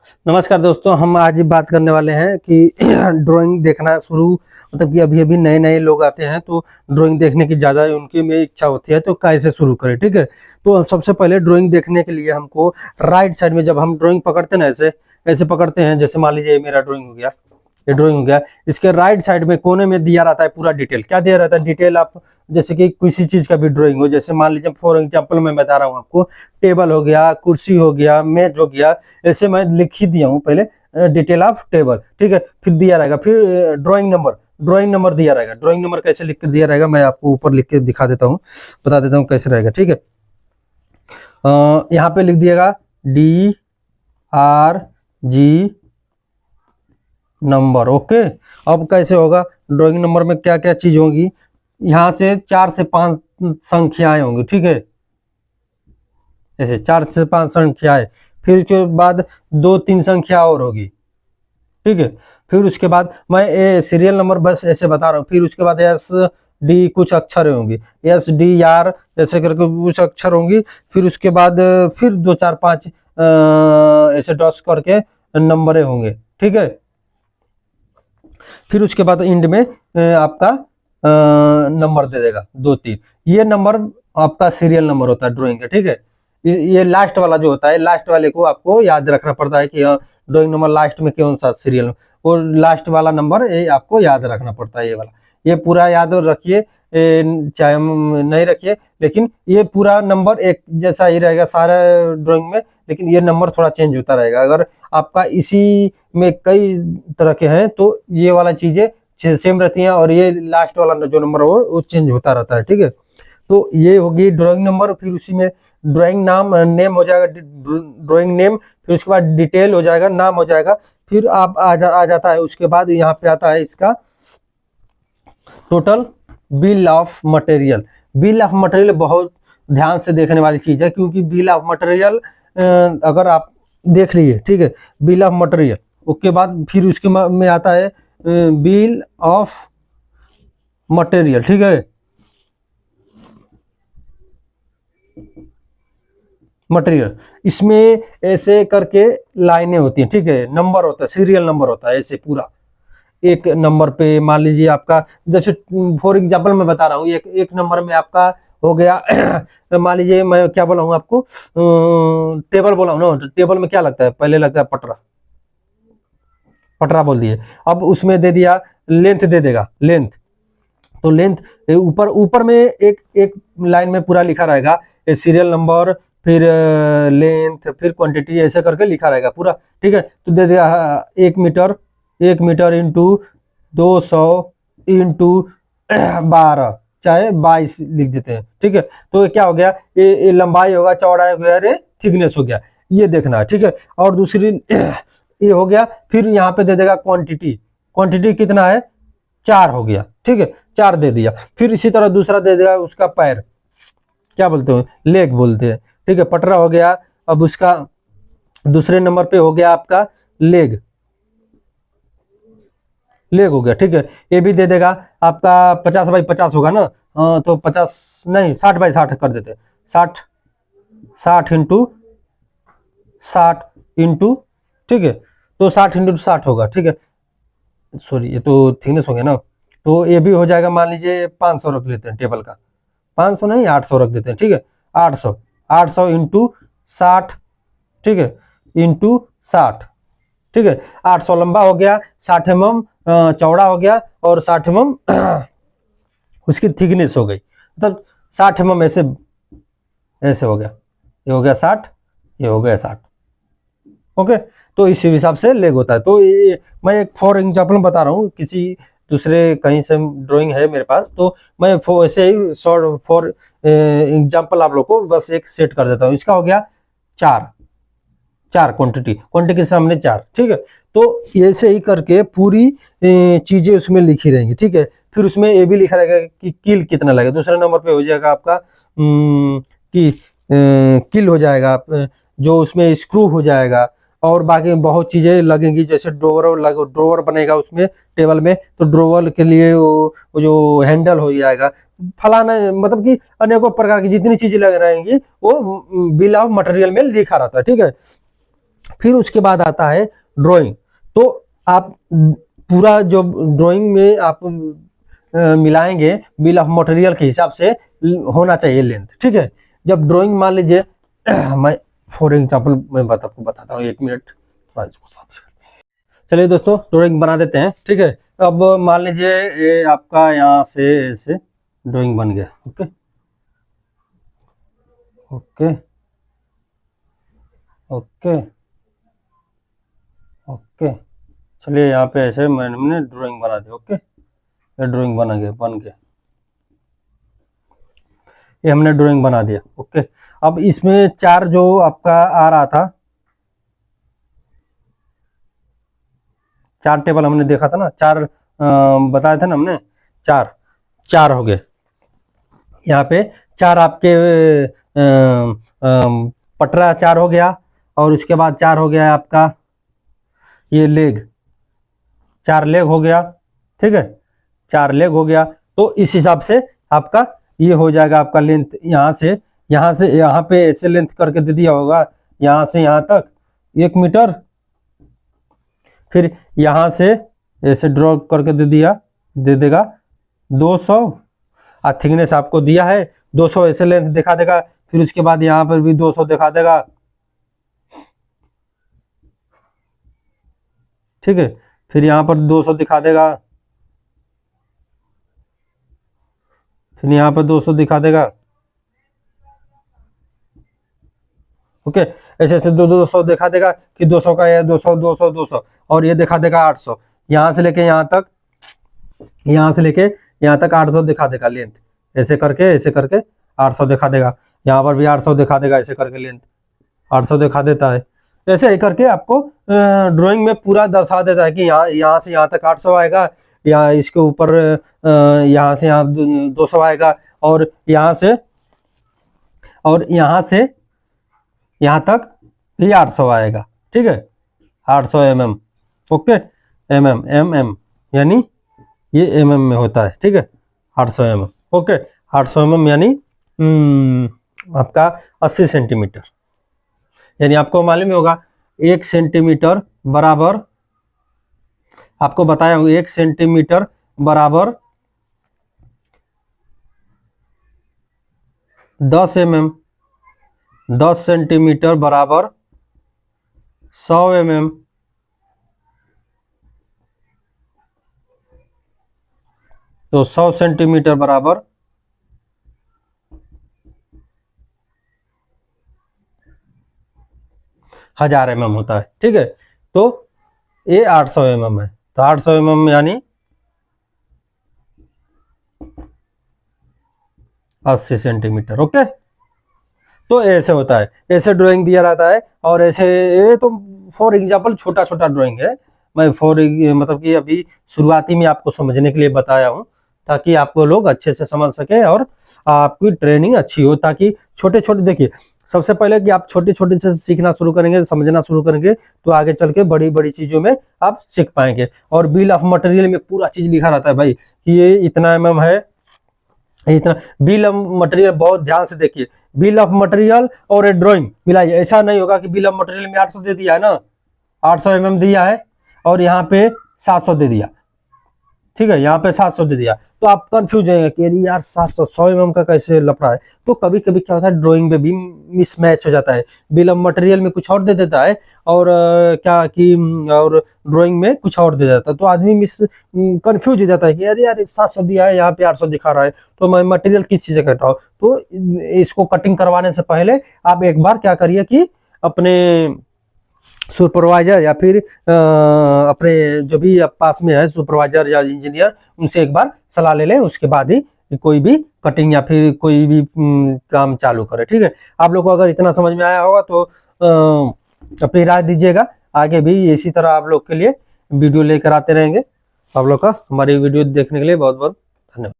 नमस्कार दोस्तों, हम आज बात करने वाले हैं कि ड्राइंग देखना शुरू मतलब कि अभी अभी नए नए लोग आते हैं तो ड्राइंग देखने की ज़्यादा उनकी में इच्छा होती है, तो कैसे शुरू करें। ठीक है, तो सबसे पहले ड्राइंग देखने के लिए हमको राइट साइड में जब हम ड्राइंग पकड़ते हैं ना, ऐसे ऐसे पकड़ते हैं, जैसे मान लीजिए ये मेरा ड्राइंग हो गया, ये ड्राइंग हो गया। इसके राइट साइड में कोने में दिया रहता है पूरा डिटेल। क्या दिया रहता है डिटेल? आप जैसे कि किसी चीज़ का भी ड्राइंग हो, जैसे मान लीजिए फॉर एग्जाम्पल मैं बता रहा हूँ आपको, टेबल हो गया, कुर्सी हो गया, मेज हो गया, ऐसे मैं लिख ही दिया हूँ पहले डिटेल ऑफ टेबल। ठीक है, फिर दिया रहेगा, फिर ड्राइंग नंबर दिया रहेगा। ड्राइंग नंबर कैसे लिख कर दिया रहेगा मैं आपको ऊपर लिख के दिखा देता हूँ, बता देता हूँ कैसे रहेगा। ठीक है, यहाँ पे लिख दिएगा DRG नंबर। ओके, अब कैसे होगा ड्राइंग नंबर में क्या क्या चीज होगी? यहाँ से 4 से 5 संख्याएं होंगी। ठीक है, ऐसे 4 से 5 संख्याएं, फिर उसके बाद 2-3 संख्या और होगी। ठीक है, फिर उसके बाद मैं सीरियल नंबर बस ऐसे बता रहा हूँ। फिर उसके बाद SD कुछ अक्षर होंगे, SDR ऐसे करके कुछ अक्षर होंगी। फिर उसके बाद फिर 2-4-5 ऐसे डॉट्स करके नंबरें होंगे। ठीक है, फिर उसके बाद इंड में आपका नंबर दे देगा 2-3। ये नंबर आपका सीरियल नंबर होता है ड्राइंग का। ठीक है, ये लास्ट वाला जो होता है, लास्ट वाले को आपको याद रखना पड़ता है कि ड्राइंग नंबर लास्ट में कौन सा सीरियल, वो लास्ट वाला नंबर ये आपको याद रखना पड़ता है। ये वाला ये पूरा याद रखिए, चाहे नहीं रखिए, लेकिन ये पूरा नंबर एक जैसा ही रहेगा सारा ड्राइंग में, लेकिन ये नंबर थोड़ा चेंज होता रहेगा। अगर आपका इसी में कई तरह के हैं तो ये वाला चीजें सेम रहती हैं, और ये लास्ट वाला जो नंबर हो वो चेंज होता रहता है। ठीक है, तो ये होगी ड्राइंग नंबर। फिर उसी में ड्राइंग नाम नेम हो जाएगा, ड्राइंग नेम। फिर उसके बाद डिटेल हो जाएगा, नाम हो जाएगा। फिर आप आ जाता है, उसके बाद यहाँ पे आता है इसका total bill of material. Bill of material बहुत ध्यान से देखने वाली चीज है, क्योंकि बिल ऑफ मटेरियल अगर आप देख लिए, ठीक है, बिल ऑफ मटेरियल, उसके बाद फिर उसके में आता है बिल ऑफ मटेरियल। ठीक है, मटेरियल, इसमें ऐसे करके लाइनें होती हैं। ठीक है, नंबर होता है, सीरियल नंबर होता है ऐसे पूरा एक नंबर पे। मान लीजिए आपका, जैसे फॉर एग्जांपल मैं बता रहा हूँ, एक नंबर में आपका हो गया मान लीजिए मैं क्या बोला हूँ आपको, टेबल बोला हूँ ना, तो टेबल में क्या लगता है? पहले लगता है पटरा, पटरा बोल दिए। अब उसमें दे दिया लेंथ, दे देगा लेंथ, तो लेंथ ऊपर ऊपर में एक एक लाइन में पूरा लिखा रहेगा सीरियल नंबर, फिर लेंथ, फिर क्वांटिटी, ऐसे करके लिखा रहेगा पूरा। ठीक है, तो दे दिया 1 मीटर, 1 मीटर इंटू 200 इंटू 12, चाहे 22 लिख देते हैं। ठीक है, तो ये क्या हो गया? ये लंबाई होगा, चौड़ाई हो गया, थिकनेस हो गया, ये देखना है। ठीक है, और दूसरी ये हो गया। फिर यहाँ पे दे देगा क्वांटिटी, क्वांटिटी कितना है? 4 हो गया। ठीक है, 4 दे दिया। फिर इसी तरह दूसरा दे देगा उसका पैर, क्या बोलते हैं? लेग बोलते हैं। ठीक है, पटरा हो गया। अब उसका दूसरे नंबर पे हो गया आपका लेग, लेग हो गया। ठीक है, ये भी दे देगा आपका 50x50 होगा ना, तो 50 नहीं, 60x60 कर देते हैं। 60, 60 इंटू 60 ठीक है, तो 60 इंटू 60 होगा। ठीक है, सॉरी ये तो थिकनेस हो गया ना, तो ये भी हो जाएगा। मान लीजिए 500 रख लेते हैं टेबल का, 500 नहीं 800 रख देते हैं। ठीक है, 800, 800 इंटू 60, ठीक है, इंटू 60। ठीक है, 800 लंबा हो गया, 60 mm चौड़ा हो गया, और 60 mm उसकी थिकनेस हो गई। मतलब 60 mm ऐसे ऐसे हो गया, ये हो गया 60, ये हो गया 60। ओके, तो इसी हिसाब से लेग होता है। तो ये मैं एक फॉर एग्जाम्पल बता रहा हूँ, किसी दूसरे कहीं से ड्राइंग है मेरे पास, तो मैं ऐसे ही शॉर्ट फॉर एग्जाम्पल आप लोग को बस एक सेट कर देता हूँ। इसका हो गया 4, 4 क्वांटिटी, क्वांटिटी के सामने 4। ठीक है, तो ऐसे ही करके पूरी चीजें उसमें लिखी रहेंगी। ठीक है, फिर उसमें ये भी लिखा रहेगा कि किल कितना लगेगा। दूसरे नंबर पे हो जाएगा आपका कि किल हो जाएगा, जो उसमें स्क्रू हो जाएगा, और बाकी बहुत चीजें लगेंगी, जैसे ड्रोवर बनेगा उसमें टेबल में, तो ड्रोवर के लिए वो जो हैंडल हो जाएगा, फलाना, मतलब कि अनेकों प्रकार की जितनी चीजें लग रहेंगी वो बिल ऑफ मटेरियल में लिखा रहता है। ठीक है, फिर उसके बाद आता है ड्राइंग। तो आप पूरा जो ड्राइंग में आप मिलाएंगे बिल ऑफ मटेरियल के हिसाब से होना चाहिए लेंथ, ठीक है। जब ड्राइंग मान लीजिए मैं फॉर एग्जांपल मैं आपको बताता हूँ, 1 मिनट। चलिए दोस्तों ड्राइंग बना देते हैं, ठीक है। अब मान लीजिए ये आपका यहाँ से ऐसे ड्राइंग बन गया। Okay okay okay okay. चलिए यहाँ पे ऐसे मैंने ड्राइंग बना दी। ओके, ये ड्राइंग बन गया। ये हमने ड्राइंग बना दिया। ओके, अब इसमें 4 जो आपका आ रहा था, 4 टेबल हमने देखा था ना, 4 बताया था ना हमने, 4 हो गए यहाँ पे। 4 आपके पटरा 4 हो गया, और उसके बाद 4 हो गया आपका ये लेग, 4 लेग हो गया, ठीक है। 4 लेग हो गया। तो इस हिसाब से आपका ये हो जाएगा आपका लेंथ। यहाँ से यहाँ पे ऐसे लेंथ करके दे दिया होगा, यहाँ से यहाँ तक 1 मीटर। फिर यहाँ से ऐसे ड्रॉ करके दे देगा 200, और थिकनेस आपको दिया है 200, ऐसे लेंथ दिखा देगा। फिर उसके बाद यहाँ पर भी 200 दिखा देगा, ठीक है। फिर यहाँ पर 200 दिखा देगा, फिर यहाँ पर 200 दिखा देगा। ओके, ऐसे ऐसे 200 दिखा देगा कि 200 का है, 200 200 200, और ये दिखा देगा 800। यहाँ से लेके यहाँ तक, यहाँ से लेके यहाँ तक 800 दिखा देगा लेंथ। ऐसे करके 800 दिखा देगा। यहाँ पर भी 800 दिखा देगा, ऐसे करके लेंथ 800 दिखा देता है। ऐसे ही करके आपको ड्राइंग में पूरा दर्शा देता है कि यहाँ से यहाँ तक 800 आएगा, या इसके ऊपर यहाँ से यहाँ 200 आएगा, और यहाँ से यहाँ तक भी 800 आएगा, ठीक है। 800 mm। ओके, mm यानी ये mm में होता है, ठीक है। 800 mm। ओके, 800 mm यानी आपका 80 सेंटीमीटर। यानी आपको मालूम होगा 1 सेंटीमीटर बराबर, आपको बताया हूँ 1 सेंटीमीटर बराबर 10 mm, 10 सेंटीमीटर बराबर 100 mm, तो 100 सेंटीमीटर बराबर 1000 mm होता है, ठीक है। तो ये 800 mm है, तो 800 mm यानी 80 सेंटीमीटर। ओके, तो ऐसे होता है, ऐसे ड्राइंग दिया रहता है। और ऐसे ये तो फॉर एग्जांपल छोटा छोटा ड्राइंग है, मैं मतलब कि अभी शुरुआती में आपको समझने के लिए बताया हूँ, ताकि आपको लोग अच्छे से समझ सके और आपकी ट्रेनिंग अच्छी हो। ताकि छोटे छोटे, देखिए सबसे पहले कि आप छोटे छोटे से सीखना शुरू करेंगे, समझना शुरू करेंगे, तो आगे चल के बड़ी बड़ी चीजों में आप सीख पाएंगे। और बिल ऑफ मटेरियल में पूरा चीज लिखा रहता है भाई, कि ये इतना mm है, इतना। बिल ऑफ मटेरियल बहुत ध्यान से देखिए, बिल ऑफ मटेरियल और ड्राइंग मिलाइए। ऐसा नहीं होगा कि बिल ऑफ मटेरियल में 800 दे दिया है ना, 800 mm दिया है, और यहाँ पे 700 दे दिया, ठीक है, यहाँ पे 700 दे दिया, तो आप कंफ्यूज जाएंगे कि अरे यार 700 100 mm का कैसे लफड़ा है। तो कभी कभी क्या होता है, ड्राइंग में भी मिसमैच हो जाता है, बिल ऑफ मटेरियल में कुछ और दे देता है, और क्या कि और ड्राइंग में कुछ और दे देता है, तो आदमी कंफ्यूज हो जाता है कि अरे यार 700 दिया है, यहाँ पे 800 दिखा रहा है, तो मैं मटेरियल किस चीज़ से कर रहा हूँ। तो इसको कटिंग करवाने से पहले आप एक बार क्या करिए कि अपने सुपरवाइजर या फिर अपने जो भी पास में है सुपरवाइजर या इंजीनियर, उनसे एक बार सलाह ले लें, उसके बाद ही कोई भी कटिंग या फिर कोई भी काम चालू करें, ठीक है। आप लोग को अगर इतना समझ में आया होगा तो अपनी राय दीजिएगा। आगे भी इसी तरह आप लोग के लिए वीडियो लेकर आते रहेंगे। आप लोग का हमारी वीडियो देखने के लिए बहुत बहुत